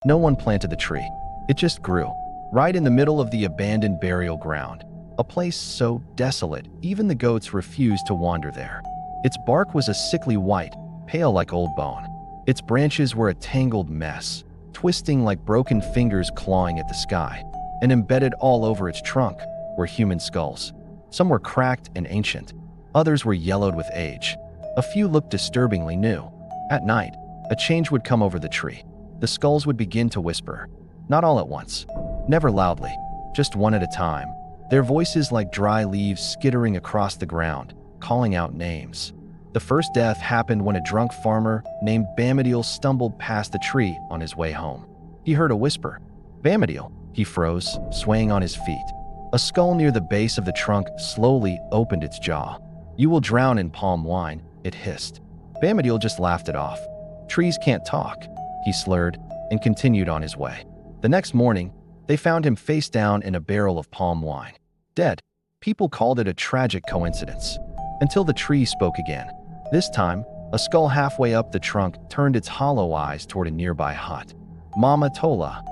No one planted the tree. It just grew, right in the middle of the abandoned burial ground, a place so desolate even the goats refused to wander there. Its bark was a sickly white, pale like old bone. Its branches were a tangled mess, twisting like broken fingers clawing at the sky, and embedded all over its trunk were human skulls. Some were cracked and ancient, others were yellowed with age. A few looked disturbingly new. At night, a change would come over the tree. The skulls would begin to whisper, not all at once, never loudly, just one at a time, their voices like dry leaves skittering across the ground, calling out names. The first death happened when a drunk farmer named Bamadiel stumbled past the tree on his way home. He heard a whisper. Bamadiel. He froze, swaying on his feet. A skull near the base of the trunk slowly opened its jaw. You will drown in palm wine, it hissed. Bamadiel just laughed it off. Trees can't talk, he slurred, and continued on his way. The next morning, they found him face down in a barrel of palm wine. Dead. People called it a tragic coincidence. Until the tree spoke again. This time, a skull halfway up the trunk turned its hollow eyes toward a nearby hut. Mama Tola.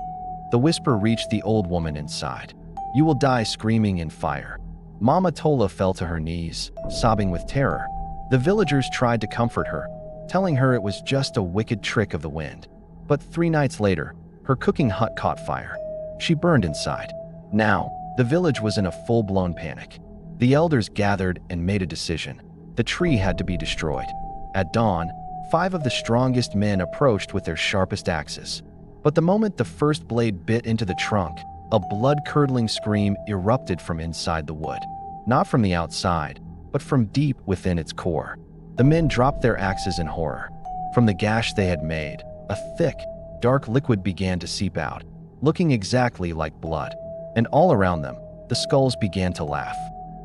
The whisper reached the old woman inside. You will die screaming in fire. Mama Tola fell to her knees, sobbing with terror. The villagers tried to comfort her, telling her it was just a wicked trick of the wind. But 3 nights later, her cooking hut caught fire. She burned inside. Now, the village was in a full-blown panic. The elders gathered and made a decision. The tree had to be destroyed. At dawn, 5 of the strongest men approached with their sharpest axes. But the moment the first blade bit into the trunk, a blood-curdling scream erupted from inside the wood. Not from the outside, but from deep within its core. The men dropped their axes in horror. From the gash they had made, a thick, dark liquid began to seep out, looking exactly like blood. And all around them, the skulls began to laugh.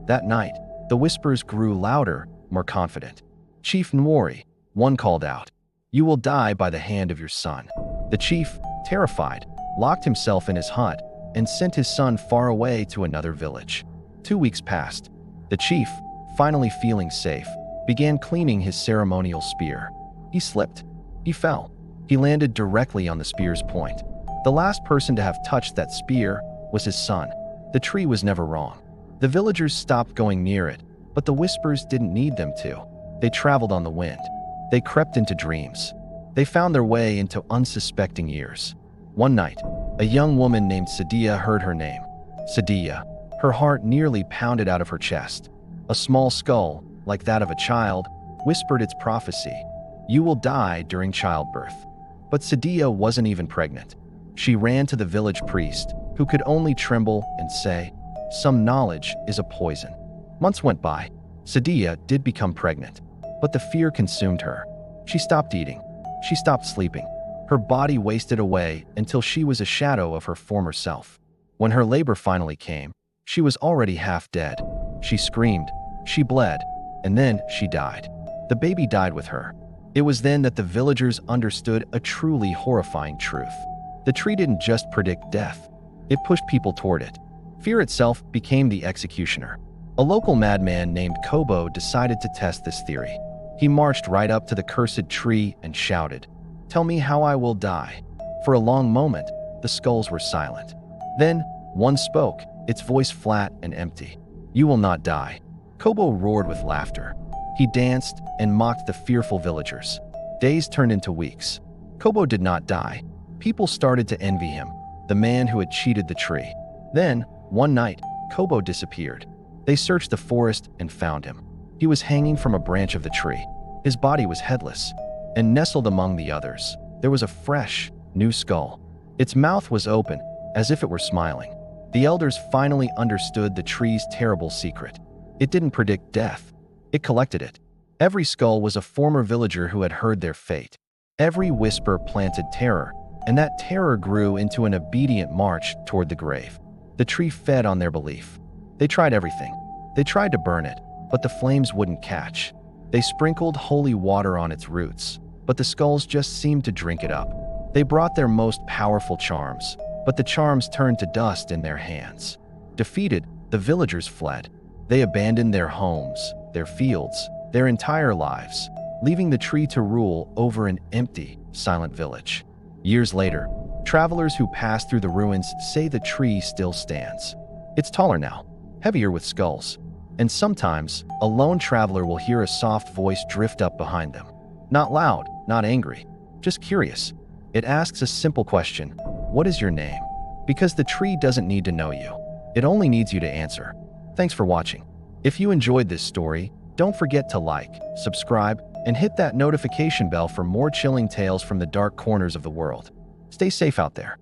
That night, the whispers grew louder, more confident. Chief Nwori, one called out, "You will die by the hand of your son." The chief, terrified, locked himself in his hut and sent his son far away to another village. 2 weeks passed. The chief, finally feeling safe, began cleaning his ceremonial spear. He slipped. He fell. He landed directly on the spear's point. The last person to have touched that spear was his son. The tree was never wrong. The villagers stopped going near it, but the whispers didn't need them to. They traveled on the wind. They crept into dreams. They found their way into unsuspecting ears. One night, a young woman named Sadia heard her name. Sadia. Her heart nearly pounded out of her chest. A small skull, like that of a child, whispered its prophecy. You will die during childbirth. But Sadia wasn't even pregnant. She ran to the village priest, who could only tremble and say, "Some knowledge is a poison." Months went by. Sadia did become pregnant, but the fear consumed her. She stopped eating. She stopped sleeping. Her body wasted away until she was a shadow of her former self. When her labor finally came, she was already half dead. She screamed, she bled, and then she died. The baby died with her. It was then that the villagers understood a truly horrifying truth. The tree didn't just predict death. It pushed people toward it. Fear itself became the executioner. A local madman named Kobo decided to test this theory. He marched right up to the cursed tree and shouted, "Tell me how I will die." For a long moment, the skulls were silent. Then, one spoke, its voice flat and empty. "You will not die." Kobo roared with laughter. He danced and mocked the fearful villagers. Days turned into weeks. Kobo did not die. People started to envy him, the man who had cheated the tree. Then, one night, Kobo disappeared. They searched the forest and found him. He was hanging from a branch of the tree. His body was headless, and nestled among the others, there was a fresh, new skull. Its mouth was open, as if it were smiling. The elders finally understood the tree's terrible secret. It didn't predict death. It collected it. Every skull was a former villager who had heard their fate. Every whisper planted terror, and that terror grew into an obedient march toward the grave. The tree fed on their belief. They tried everything. They tried to burn it, but the flames wouldn't catch. They sprinkled holy water on its roots, but the skulls just seemed to drink it up. They brought their most powerful charms, but the charms turned to dust in their hands. Defeated, the villagers fled. They abandoned their homes, their fields, their entire lives, leaving the tree to rule over an empty, silent village. Years later, Travelers who pass through the ruins say the tree still stands. It's taller now, heavier with skulls, and sometimes a lone traveler will hear a soft voice drift up behind them. Not loud, not angry, just curious. It asks a simple question: what is your name? Because the tree doesn't need to know you. It only needs you to answer. Thanks for watching. If you enjoyed this story, don't forget to like, subscribe, and hit that notification bell for more chilling tales from the dark corners of the world. Stay safe out there.